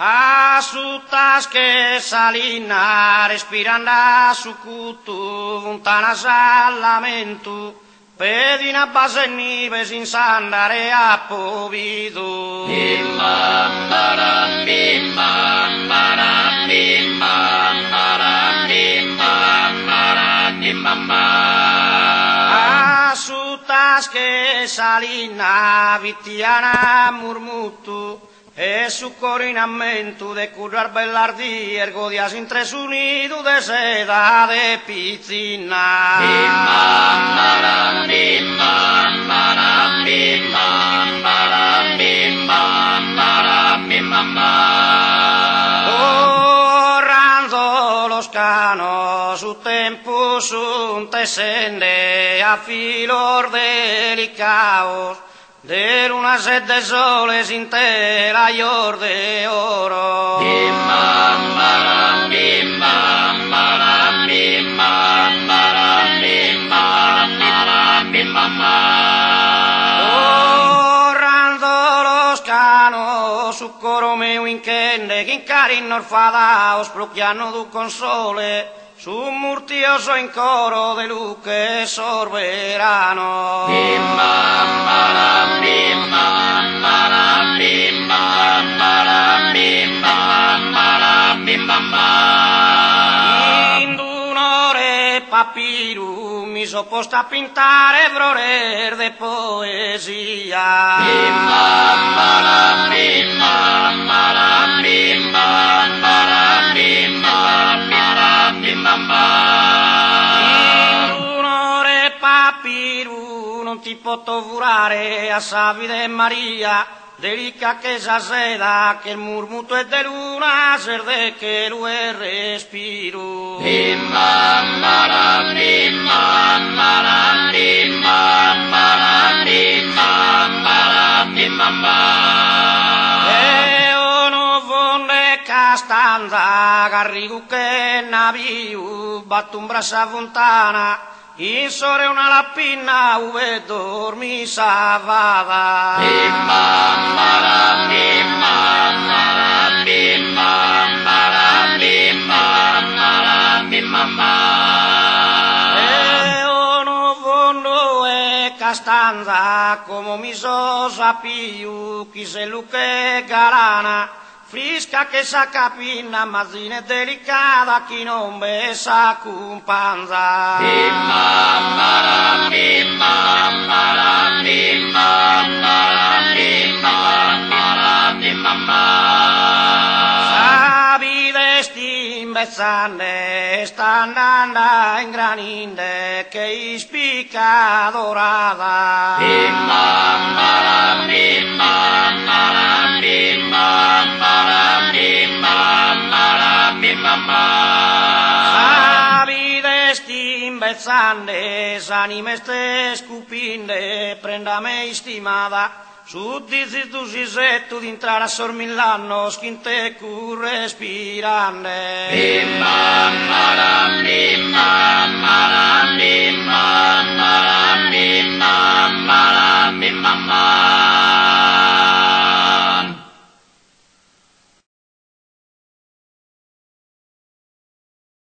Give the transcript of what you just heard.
A su tasche salina, respirando su cutu, lontana sallamento, pedina base nives in sandare a povido. Bim bam baram bim bam baram bim bam baram bim bam baram bim bam bam. A su tasche salina, vittiana murmutu, e su corinamento de curar bellardi ergodias intres unido de seda de piscina. Bim bam baram bim bam baram bim bam baram bim bam baram bim bam bam. Corrando los canos su tempo sun tesende a filor delicaos de luna sed de soles intera yor de oro. Bim bam baram bim bam baram bim bam baram bim bam baram bim bam bam. Corrando los canos su coro meu inchende che incarin orfadaos procchiano du console su murtioso in coro de luce sorberano. Bim bam baram bim bam baram bim bam baram bim bam baram bim bam bam. In d'unore papiru mi sopposta a pintare vrorer de poesia. Bim bam baram bim bam baram bim bam baram bim bam baram bim bam bam. In d'unore papiru non ti posso giurare a Savide e Maria, delica che sa seda che il murmuto è de luna, serde che lui è respiro. Bim bam baram bim bam baram bim bam baram bim bam baram bim bam bam. E ono vonne castanza, garrigu che naviu, battumbra sa fontana, in sore una lappina, uve dormi sa vada. Bim bam baram bim bam baram bim bam baram bim bam baram bim bam bam. E ono vondo e castanza, come mi so sapiu, chi se luque galana, frisca che sa capina, mazzina e delicata, chi non be sa cumpanza. Bim bam baram bim bam baram bim bam baram bim bam baram bim bam bam. Savide stimbezzande, stanno andando in graninde, che ispicca dorata. Bim bam baram bim bam baram bim bam baram bim bam baram bim bam bam. Savide stimbezzande, s'anime ste scupinde, prendame stimata, su dizi tu si settu di entrare a sormillanno, schinte cu respirande. Bim bam baram bim bam